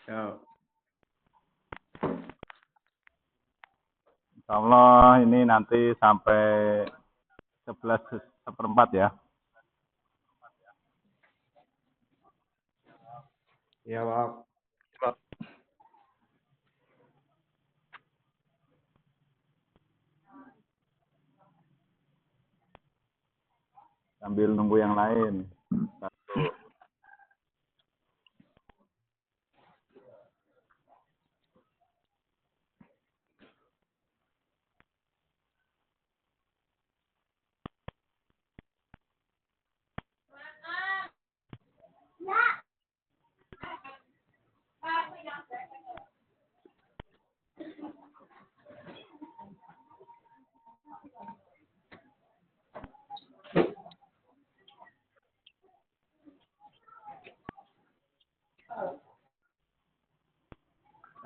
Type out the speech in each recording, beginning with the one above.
Ya, Insya Allah ini nanti sampai 11 seperempat ya. ya Pak. Sambil nunggu yang lain. Satu.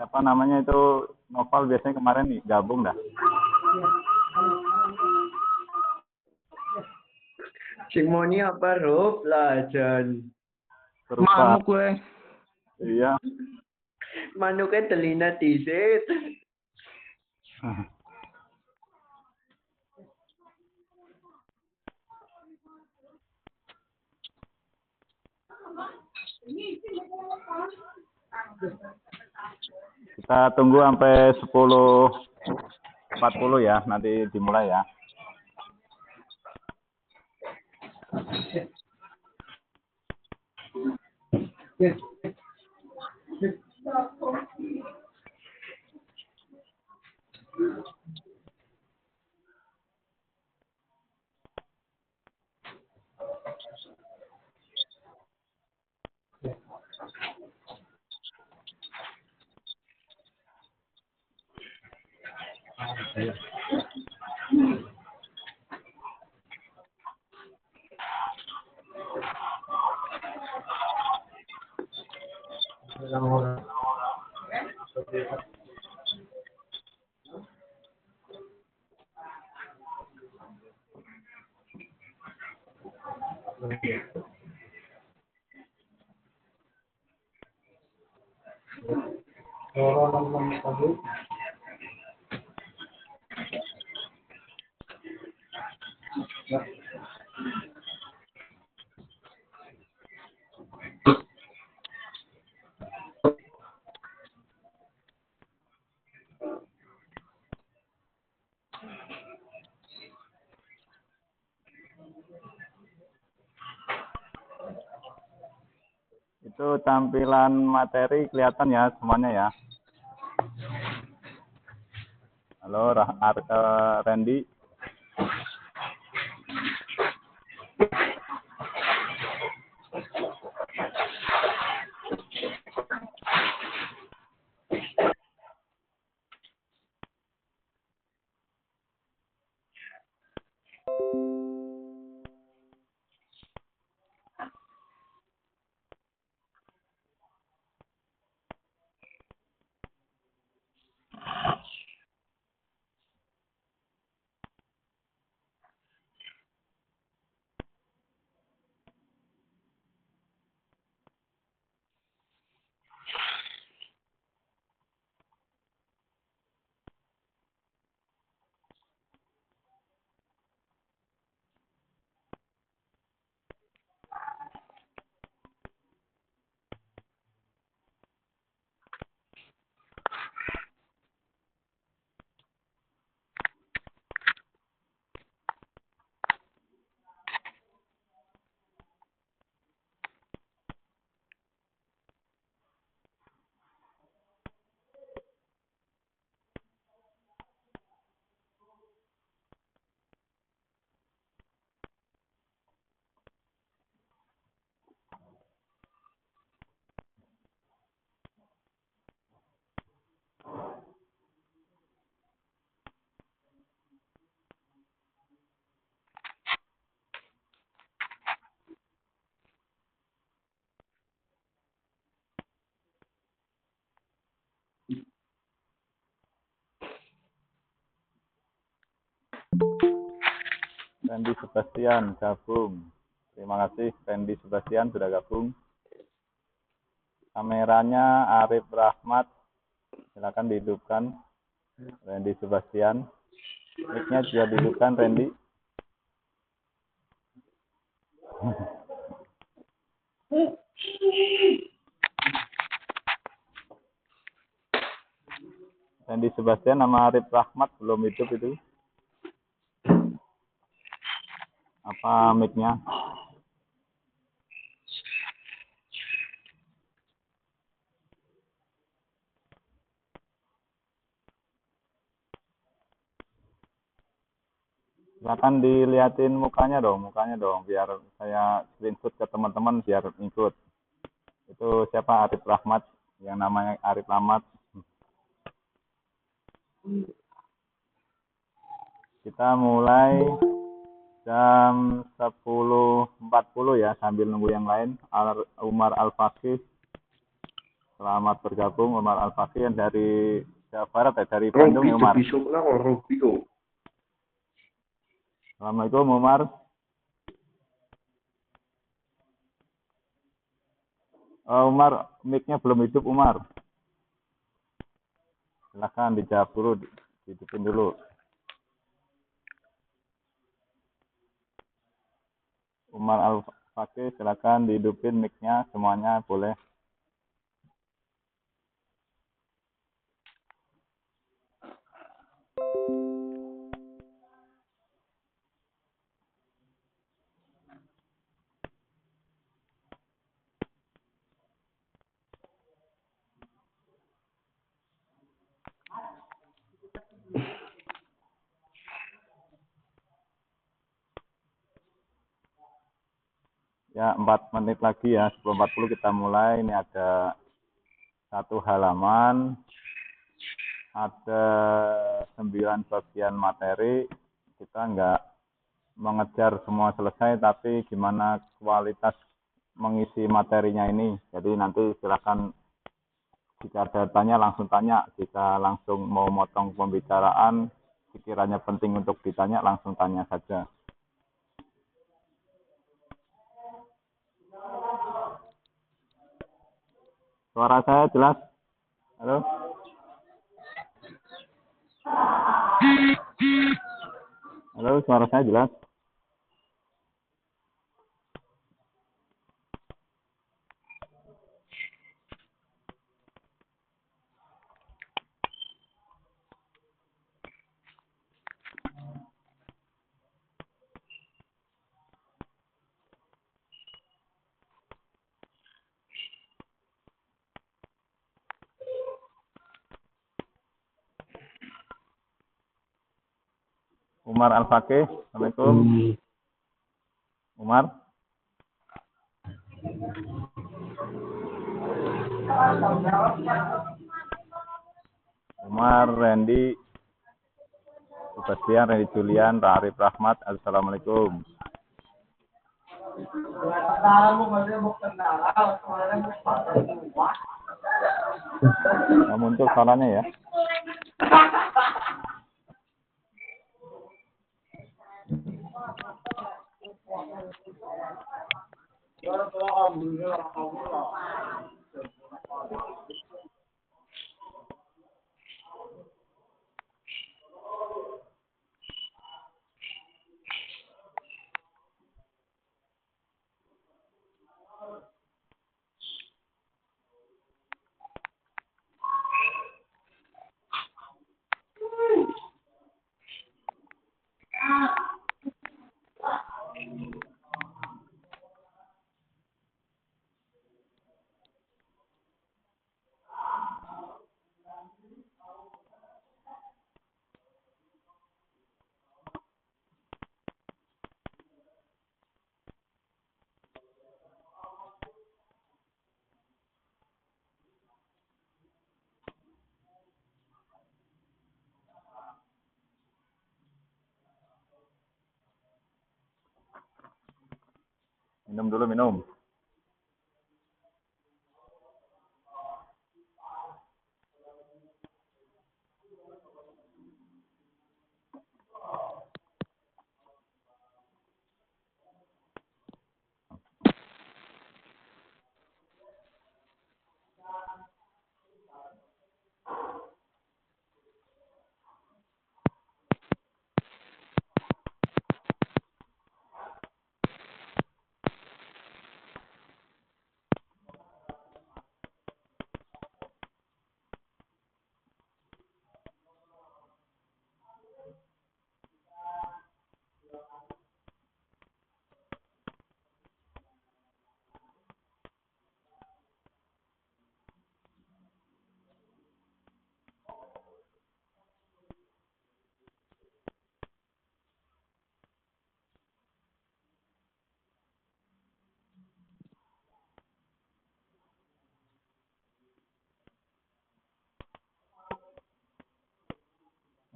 Apa namanya itu Noval biasanya kemarin nih gabung dah. Sing moni apa Rob lah Jan. Serupa. Manuk gue. Iya. Manuknya telina tisit. Kita tunggu sampai 10.40 ya, nanti dimulai ya. Itu tampilan materi kelihatan ya semuanya ya. Halo Randy. Randy Sebastian gabung. Terima kasih Randy Sebastian sudah gabung. Kameranya Arif Rahmat, silakan dihidupkan. Randy Sebastian, mic-nya juga dihidupkan Randy. Randy Sebastian nama Arif Rahmat belum hidup itu. Apa mic-nya? Silakan dilihatin mukanya dong, biar saya screenshot ke teman-teman biar ikut. Itu siapa? Arif Rahmat, yang namanya Arif Rahmat. Kita mulai jam 10.40 ya, sambil nunggu yang lain. Umar Al-Fakih, selamat bergabung Umar Al-Fakih yang dari Jawa Barat ya, dari Bandung ya Umar. Assalamualaikum Umar. Umar, mic-nya belum hidup Umar. Silakan dijawab dulu, dihidupin dulu. Umar Al-Fakih, silakan dihidupin mic-nya, semuanya boleh. Ya, 4 menit lagi ya, 10.40 kita mulai. Ini ada 1 halaman, ada 9 bagian materi. Kita nggak mengejar semua selesai, tapi gimana kualitas mengisi materinya ini. Jadi nanti silakan jika ada tanya langsung tanya, jika langsung mau motong pembicaraan, sekiranya penting untuk ditanya langsung tanya saja. Suara saya jelas? Halo? Halo, suara saya jelas? Umar Al-Fakih, Assalamualaikum. Umar? Umar, Randy, Sebastian, Randy Julian, Arif Rahmat, Assalamualaikum. Muncul suaranya ya. Minum dulu, minum.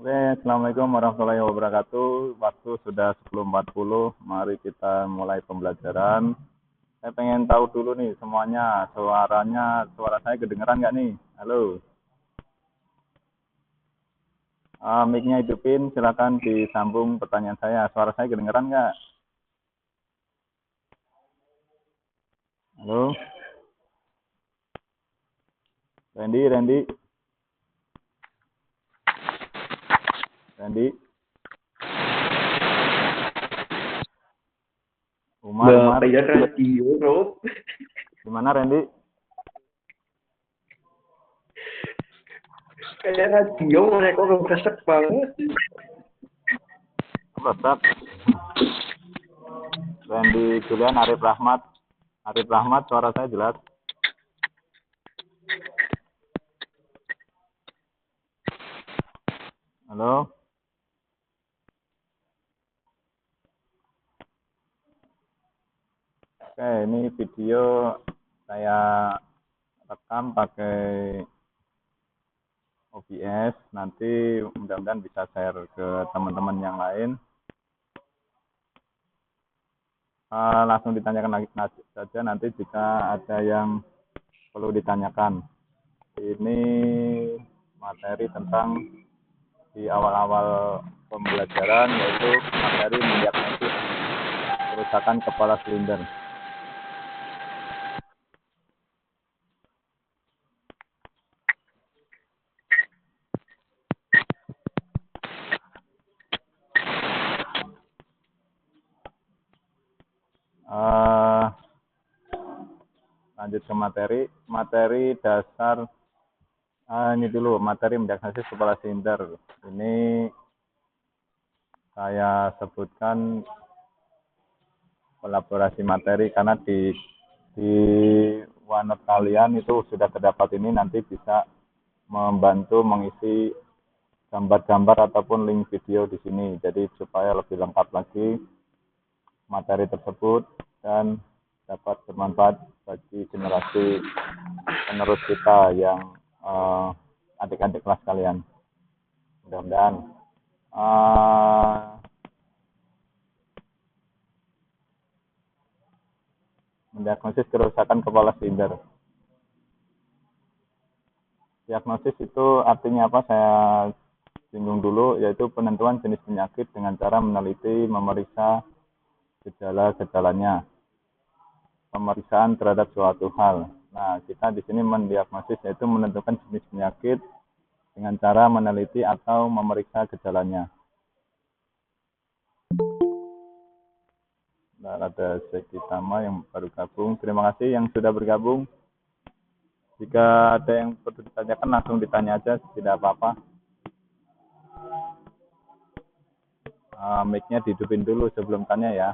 Oke, Assalamualaikum warahmatullahi wabarakatuh. Waktu sudah 10.40. Mari kita mulai pembelajaran. Saya pengen tahu dulu nih semuanya, suara saya kedengeran nggak nih? Halo. Mic-nya hidupin, silakan disambung pertanyaan saya. Suara saya kedengeran nggak? Halo, Randy, Randy, Randy, Umar. Kayak radio, Rob. Gimana Randy? Kayak radio, mereka udah kesek banget. Ustaz. Randy Julian, Arif Rahmat, suara saya jelas. Halo. Oke, ini video saya rekam pakai OBS. Nanti mudah-mudahan bisa share ke teman-teman yang lain. Langsung ditanyakan lagi saja nanti jika ada yang perlu ditanyakan. Ini materi tentang di awal-awal pembelajaran, yaitu materi mendiagnosis kerusakan kepala silinder. Lanjut ke materi dasar. Ini dulu materi mendiagnosis kepala silinder. Ini saya sebutkan kolaborasi materi karena di OneNote kalian itu sudah terdapat ini, nanti bisa membantu mengisi gambar-gambar ataupun link video di sini. Jadi supaya lebih lengkap lagi materi tersebut dan dapat bermanfaat bagi generasi penerus kita yang adik-adik kelas kalian. Mudah-mudahan mendiagnosis kerusakan kepala silinder. Diagnosis itu artinya apa? Saya singgung dulu, yaitu penentuan jenis penyakit dengan cara meneliti, memeriksa gejala-gejalanya, pemeriksaan terhadap suatu hal. Nah, kita di sini mendiagnosis, yaitu menentukan jenis penyakit dengan cara meneliti atau memeriksa gejalanya. Nah, ada Seki Tama yang baru gabung. Terima kasih yang sudah bergabung. Jika ada yang perlu ditanyakan, langsung ditanya aja, tidak apa-apa. Mic-nya dihidupin dulu sebelum tanya ya.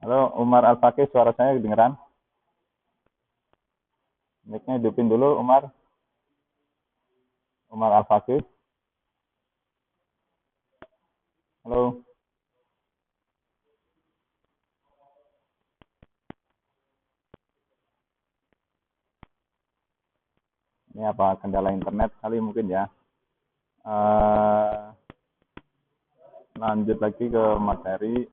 Halo, Umar Al-Fakih, suara saya kedengeran? Mic-nya hidupin dulu, Umar Al-Fakih. Halo. Ini apa, kendala internet kali mungkin ya. Lanjut lagi ke materi.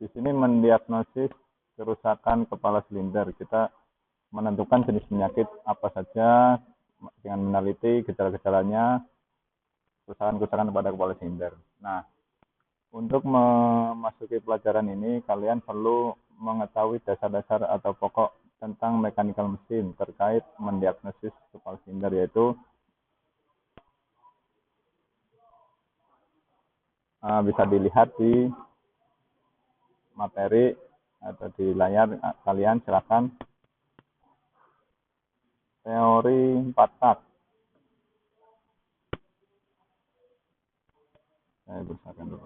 Di sini mendiagnosis kerusakan kepala silinder. Kita menentukan jenis penyakit apa saja dengan meneliti gejala-gejalanya, kerusakan-kerusakan pada kepala silinder. Nah, untuk memasuki pelajaran ini, kalian perlu mengetahui dasar-dasar atau pokok tentang mekanikal mesin terkait mendiagnosis kepala silinder, yaitu bisa dilihat di materi atau di layar kalian, silakan. Teori 4 tak. Saya besarkan dulu.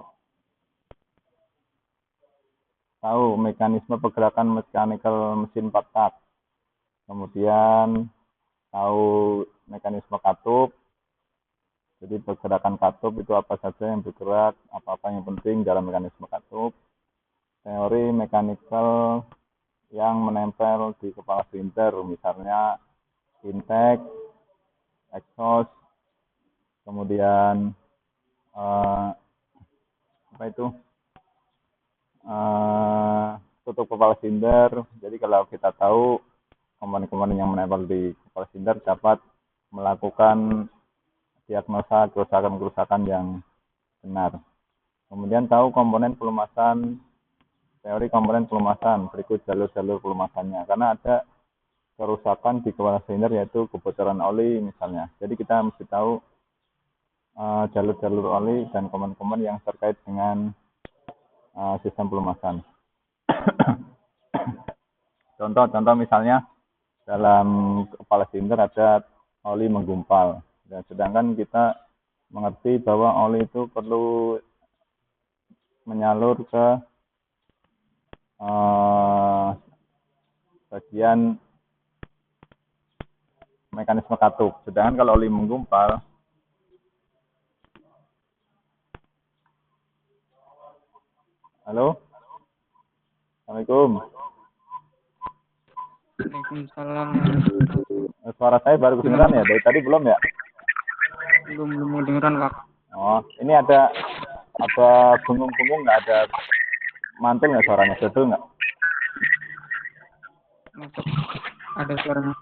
Tahu mekanisme pergerakan mechanical mesin 4 tak. Kemudian tahu mekanisme katup. Jadi pergerakan katup itu apa saja yang bergerak, apa-apa yang penting dalam mekanisme katup. Teori mekanikal yang menempel di kepala silinder, misalnya intake, exhaust, kemudian apa itu tutup kepala silinder. Jadi kalau kita tahu komponen-komponen yang menempel di kepala silinder dapat melakukan diagnosa kerusakan-kerusakan yang benar. Kemudian tahu komponen pelumasan, teori komponen pelumasan, berikut jalur-jalur pelumasannya. Karena ada kerusakan di kepala silinder yaitu kebocoran oli misalnya. Jadi kita mesti tahu jalur-jalur oli dan komponen-komponen yang terkait dengan sistem pelumasan. Contoh misalnya dalam kepala silinder ada oli menggumpal. Dan sedangkan kita mengerti bahwa oli itu perlu menyalur ke bagian mekanisme katup. Sedangkan kalau oli menggumpal, halo, assalamualaikum. Waalaikumsalam. Suara saya baru kedengeran ya? Dari tadi belum ya? Belum dengeran, Pak. Oh, ini ada bungung-bungung nggak? Ada mantul nggak suaranya? Betul nggak? Masuk. Ada suaranya.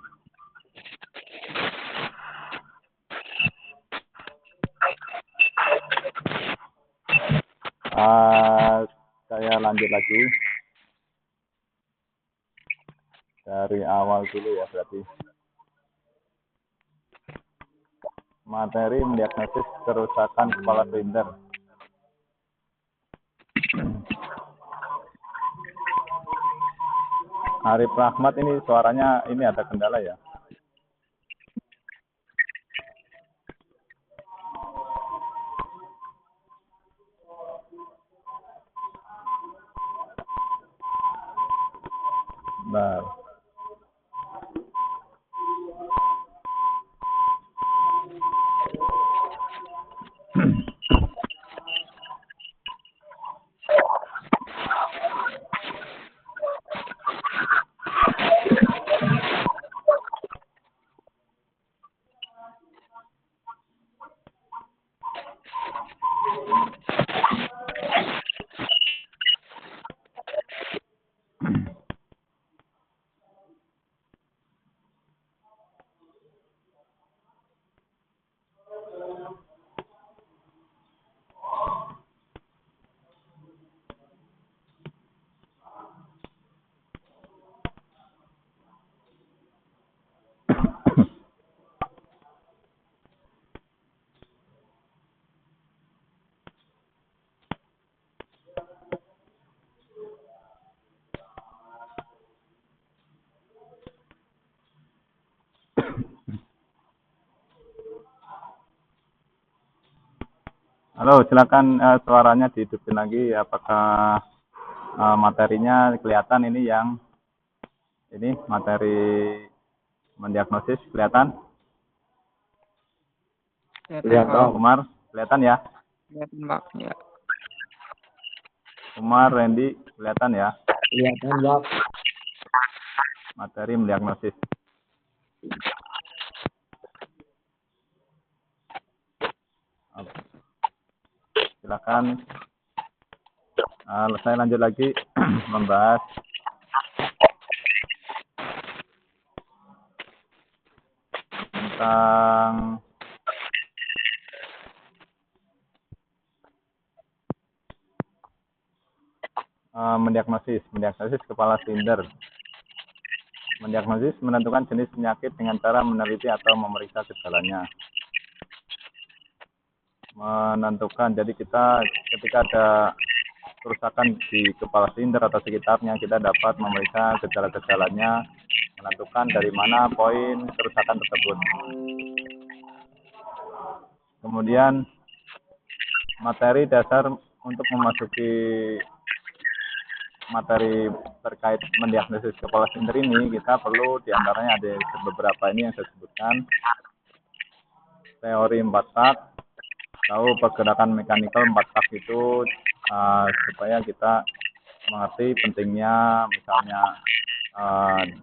Saya lanjut lagi dari awal dulu ya berarti. Materi mendiagnosis kerusakan kepala silinder. Arif Rahmat ini suaranya ini ada kendala ya? Bentar. Halo, silakan suaranya dihidupin lagi. Apakah materinya kelihatan ini yang ini materi mendiagnosis kelihatan? Kelihatan, Umar, kelihatan ya? Kelihatan, Pak. Ya. Umar, Randy, kelihatan ya? Kelihatan, Pak. Materi mendiagnosis. Silakan. Saya lanjut lagi membahas tentang mendiagnosis kepala silinder. Mendiagnosis menentukan jenis penyakit dengan cara meneliti atau memeriksa gejalanya. Menentukan, jadi kita ketika ada kerusakan di kepala silinder atau sekitarnya, kita dapat memeriksa gejala-gejalanya, menentukan dari mana poin kerusakan tersebut. Kemudian materi dasar untuk memasuki materi terkait mendiagnosis kepala silinder ini, kita perlu diantaranya ada beberapa ini yang saya sebutkan. Teori 4 tak, tahu pergerakan mekanikal 4 tak itu supaya kita mengerti pentingnya misalnya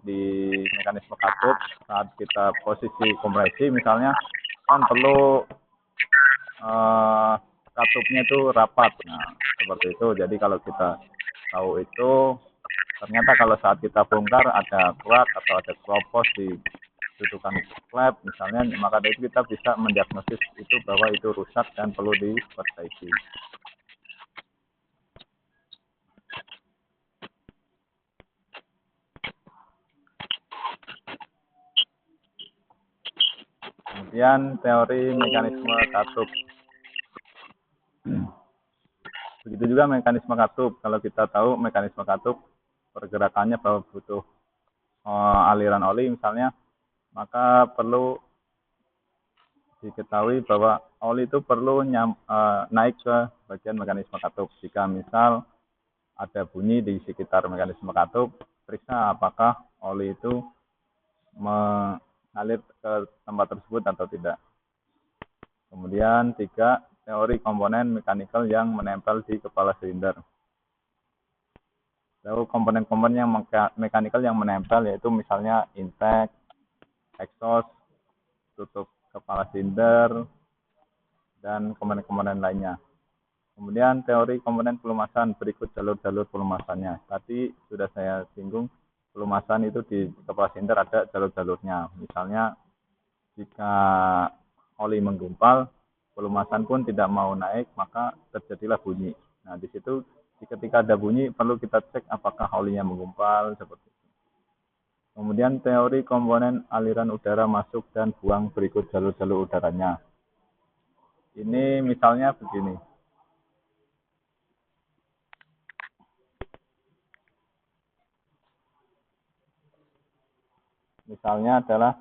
di mekanisme katup saat kita posisi kompresi misalnya kan perlu katupnya itu rapat. Nah, seperti itu. Jadi kalau kita tahu itu, ternyata kalau saat kita bongkar ada kerak atau ada keropos di dudukan slab misalnya, maka dari itu kita bisa mendiagnosis itu bahwa itu rusak dan perlu diperbaiki. Kemudian teori mekanisme katup. Begitu juga mekanisme katup. Kalau kita tahu mekanisme katup pergerakannya bahwa butuh aliran oli misalnya, maka perlu diketahui bahwa oli itu perlu naik ke bagian mekanisme katup. Jika misal ada bunyi di sekitar mekanisme katup, periksa apakah oli itu mengalir ke tempat tersebut atau tidak. Kemudian 3, teori komponen mekanikal yang menempel di kepala silinder. Lalu komponen-komponen yang mekanikal yang menempel yaitu misalnya intake, exhaust, tutup kepala silinder, dan komponen-komponen lainnya. Kemudian teori komponen pelumasan, berikut jalur-jalur pelumasannya. Tadi sudah saya singgung, pelumasan itu di kepala silinder ada jalur-jalurnya. Misalnya jika oli menggumpal, pelumasan pun tidak mau naik, maka terjadilah bunyi. Nah, di situ ketika ada bunyi perlu kita cek apakah olinya menggumpal seperti itu. Kemudian teori komponen aliran udara masuk dan buang, berikut jalur-jalur udaranya. Ini misalnya begini. Misalnya adalah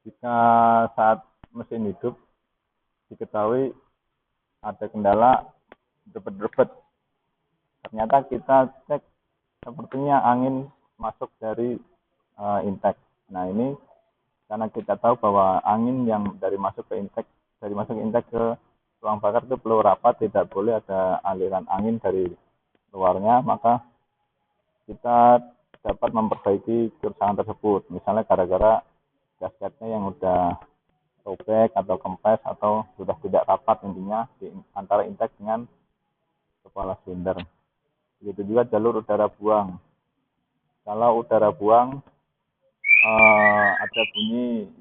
jika saat mesin hidup diketahui ada kendala drebet-drebet. Ternyata kita cek sepertinya angin masuk dari intake. Nah, ini karena kita tahu bahwa angin yang dari masuk intake ke ruang bakar itu perlu rapat, tidak boleh ada aliran angin dari luarnya, maka kita dapat memperbaiki kerusakan tersebut. Misalnya gara-gara gasketnya yang udah robek atau kempes atau sudah tidak rapat intinya di antara intake dengan kepala silinder. Begitu juga jalur udara buang. Kalau udara buang ada bunyi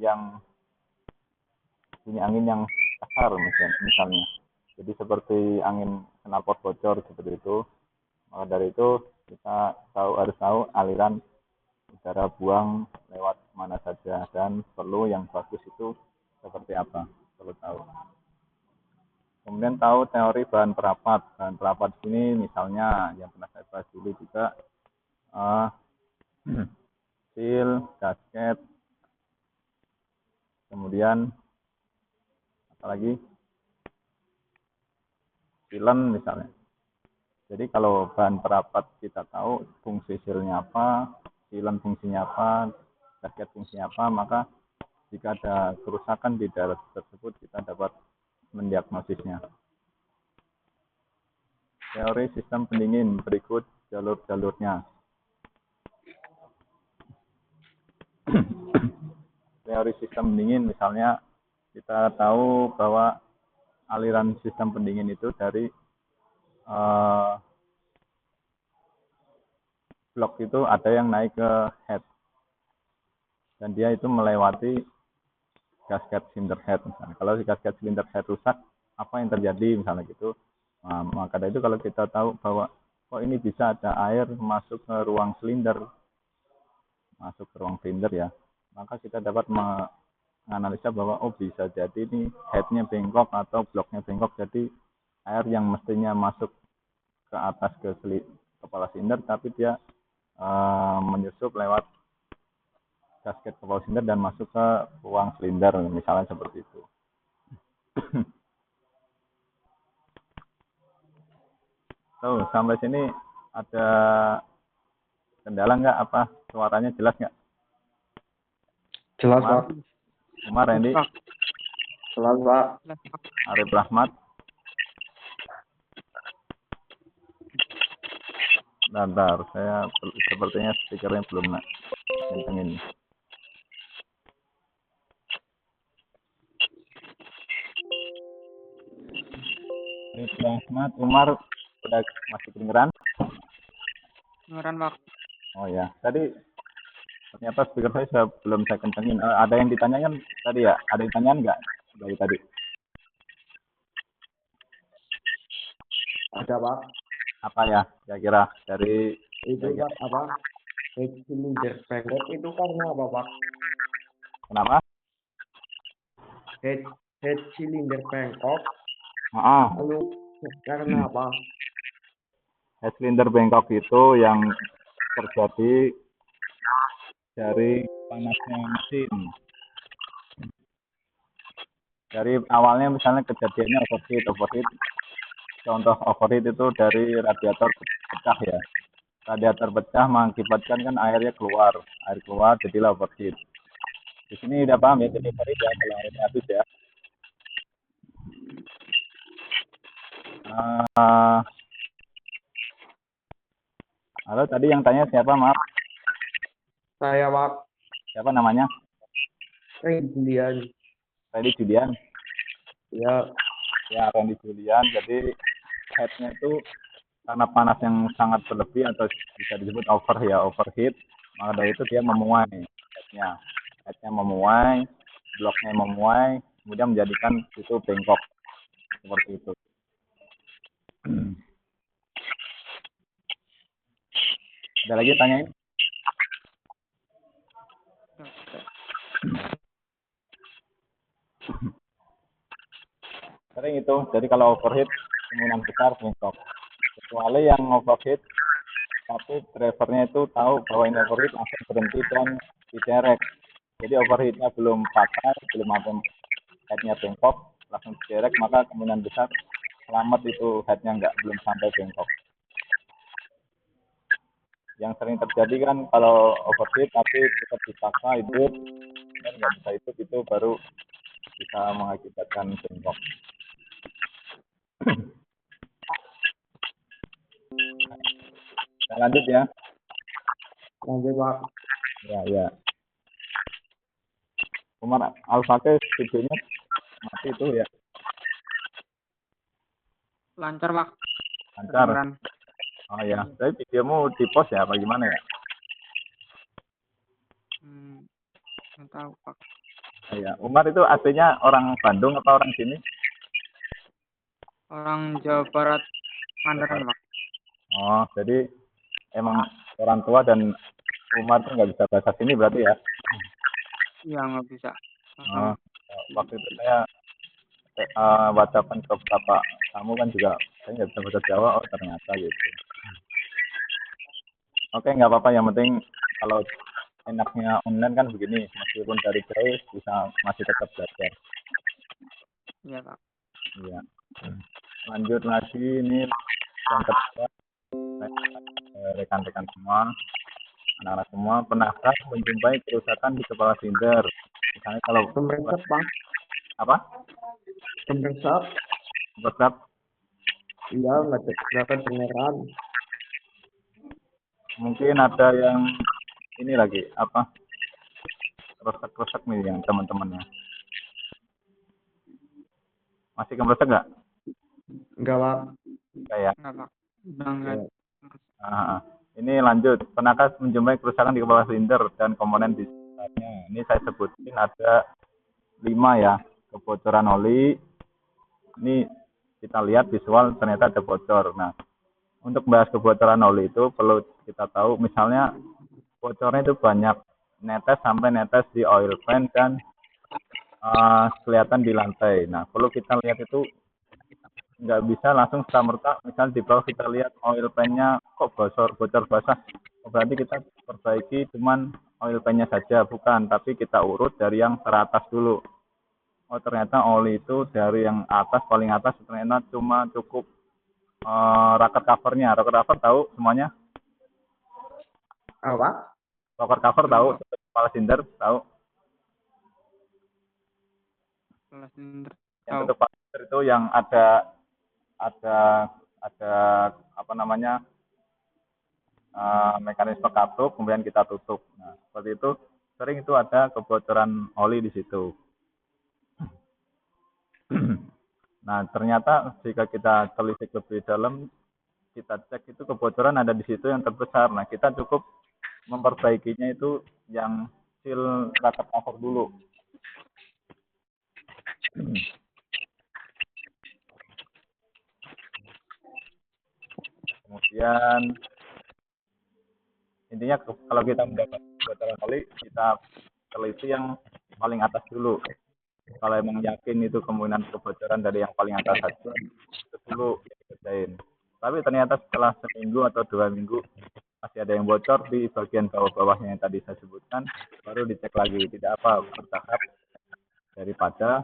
angin yang kasar misalnya. Jadi seperti angin knalpot bocor seperti itu. Maka dari itu kita harus tahu aliran udara buang lewat mana saja dan perlu yang bagus itu seperti apa, perlu tahu. Kemudian tahu teori bahan perapat. Bahan perapat ini misalnya yang pernah saya bahas dulu juga seal, gasket, kemudian apalagi silen misalnya. Jadi kalau bahan perapat kita tahu fungsi sealnya apa, silen fungsinya apa, gasket fungsinya apa, maka jika ada kerusakan di daerah tersebut kita dapat mendiagnosisnya. Teori sistem pendingin, berikut jalur-jalurnya. Teori sistem pendingin misalnya kita tahu bahwa aliran sistem pendingin itu dari blok itu ada yang naik ke head dan dia itu melewati gasket cylinder head misalnya. Kalau si gasket cylinder head rusak, apa yang terjadi misalnya gitu. Nah, maka dari itu kalau kita tahu bahwa kok ini bisa ada air masuk ke ruang silinder ya, maka kita dapat menganalisa bahwa bisa jadi ini headnya bengkok atau bloknya bengkok, jadi air yang mestinya masuk ke atas ke kepala silinder tapi dia menyusup lewat gasket kepala silinder dan masuk ke ruang silinder misalnya seperti itu. Sampai sini ada kendala nggak? Apa suaranya jelas nggak? Jelas, Pak. Umar, Randy? Jelas, Pak. Arif Rahmat? Bentar, saya sepertinya speakernya belum kencengin. Ridho Ahmad Umar udah masih kedengeran? Kedengeran Pak. Oh ya, tadi ternyata speaker saya belum saya kencengin. Ada yang ditanyakan tadi ya? Ada yang ditanyakan nggak dari tadi? Ada Pak. Apa ya kira-kira dari Itu Pak apa? Head cylinder pendek itu karena apa Pak? kenapa? Head cylinder bengkok. Ah, Lalu karena apa? head cylinder bengkok itu yang terjadi dari panasnya mesin. Dari awalnya misalnya kejadiannya overheat. Contoh overheat itu dari radiator pecah ya. Radiator pecah mengakibatkan kan air keluar jadilah overheat. Di sini udah paham ya, jadi overheat ya kalau airnya habis ya. Halo, tadi yang tanya siapa, maaf? Saya Pak. Siapa namanya? Randy Julian. Randy Julian. Ya. Ya, Randy Julian. Jadi headnya itu karena panas yang sangat berlebih atau bisa disebut overheat, maka dari itu dia memuai headnya memuai, bloknya memuai, kemudian menjadikan itu bengkok seperti itu. Ada lagi tanyain? Sering itu, jadi kalau overheat kemungkinan besar bengkok. Kecuali yang overheat tapi drivernya itu tahu bahwa ini overheat langsung berhenti dan diderek. Jadi overheatnya belum patah, belum apa headnya bengkok, langsung diderek, maka kemungkinan besar selamat itu headnya belum sampai bengkok. Yang sering terjadi kan kalau overheat tapi tetap dipaksa hidup dan nggak bisa hidup, itu baru bisa mengakibatkan bengkok. Nah, lanjut ya. Lanjut Pak. Ya. Umar Al-Fakih videonya mati itu ya. Lancar Pak. Lancar. Kedengeran. Oh ya, tapi videomu di post ya, apa gimana ya? Nggak tahu Pak. Oh ya, Umar itu aslinya orang Bandung atau orang sini? Orang Jawa Barat Mandarin Pak. Oh, jadi emang orang tua dan Umar tuh nggak bisa bahasa sini berarti ya? Iya nggak bisa. Oh, waktu itu saya bacakan ke beberapa kamu kan juga saya nggak bisa bahasa Jawa, oh ternyata gitu. Oke, nggak apa-apa, yang penting kalau enaknya online kan begini, meskipun dari jauh bisa masih tetap belajar. Iya Pak. Iya. Lanjut lagi, ini yang kedua, rekan-rekan semua, anak-anak semua, pernahkah menjumpai kerusakan di kepala silinder? Misalnya kalau Kompresor Pak. apa? Kompresor. Kompresor? Iya nggak kedengeran. Mungkin ada yang ini lagi apa? Rusak-rusak nih yang teman-temannya. Masih kompresor nggak? Enggak Pak. Kayak. Nggak Pak. Udah nggak. Ini lanjut. Pernahkah menjumpai kerusakan di kepala silinder dan komponen di sekitarnya? Ini saya sebutin ada 5 ya. Kebocoran oli. Ini kita lihat visual ternyata ada bocor. Nah, untuk bahas kebocoran oli itu perlu kita tahu misalnya bocornya itu banyak netes sampai netes di oil pan dan kelihatan di lantai. Nah, perlu kita lihat itu nggak bisa langsung serta-merta misalnya di bawah kita lihat oil pan-nya kok bocor basah, berarti kita perbaiki cuman oil pan-nya saja, bukan, tapi kita urut dari yang teratas dulu. Oh ternyata oli itu dari yang atas, paling atas ternyata cuma cukup rocker covernya. Rocker cover tahu semuanya? Apa? Rocker cover tahu? Kepala silinder tahu? Kepala silinder. Yang tutup kepala silinder itu yang ada apa namanya, mekanisme katup, kemudian kita tutup. Nah, seperti itu sering itu ada kebocoran oli di situ. Nah, ternyata jika kita telisik lebih dalam, kita cek itu kebocoran ada di situ yang terbesar. Nah, kita cukup memperbaikinya itu yang seal bracket cover dulu. Kemudian intinya kalau kita mendapat kebocoran oli, kita teliti yang paling atas dulu. Kalau emang yakin itu kemungkinan kebocoran dari yang paling atas saja, itu dulu dikerjain. Tapi ternyata setelah seminggu atau 2 minggu masih ada yang bocor di bagian bawah-bawahnya yang tadi saya sebutkan, baru dicek lagi. Tidak apa, bertahap daripada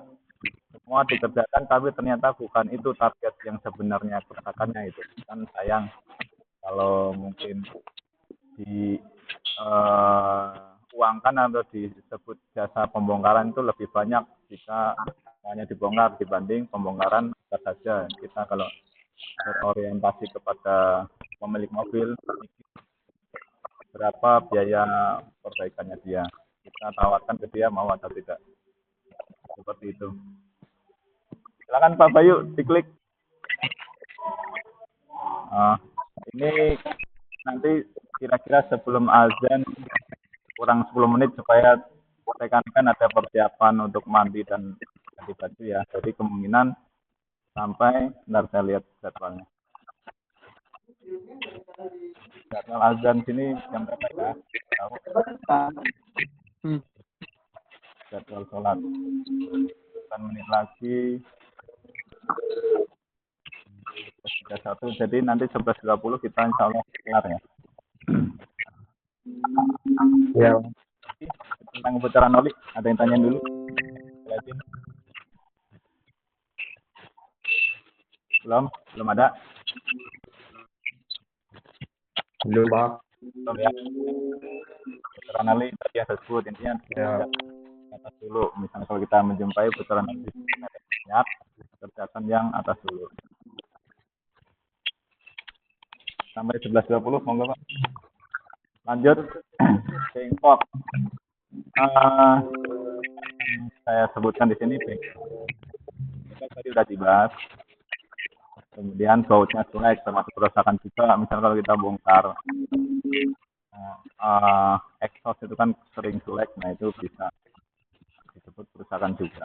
semua dikerjakan, tapi ternyata bukan itu target yang sebenarnya kerusakannya itu. Kan sayang kalau mungkin di uangkan atau disebut jasa pembongkaran itu lebih banyak jika hanya dibongkar dibanding pembongkaran saja. Kita kalau berorientasi kepada pemilik mobil, berapa biaya perbaikannya dia, kita tawarkan ke dia mau atau tidak, seperti itu. Silakan Pak Bayu diklik. Ini nanti kira-kira sebelum azan kurang 10 menit supaya rekan-rekan ada persiapan untuk mandi dan ganti baju ya. Jadi kemungkinan sampai, bentar saya lihat jadwalnya. Jadwal azan sini jam berapa ya? Tahu? Jadwal sholat 9 menit lagi 11.31, jadi nanti 11.20 kita insya Allah kelar ya. Ya. Tentang kebocoran oli, ada yang tanya dulu? Belum ada? Belum, Pak. Belum ya? Kebocoran oli tadi yang saya sebut, intinya Ya. atas dulu. Misalnya kalau kita menjumpai bocoran oli banyak, kerjakan yang atas dulu. Sampai 11.20, monggo Pak. Lanjut, bengkok. Saya sebutkan di sini bengkok tadi sudah dibahas. Kemudian bautnya jelek, termasuk kerusakan juga. Misalnya kalau kita bongkar exhaust itu kan sering jelek, nah itu bisa disebut kerusakan juga.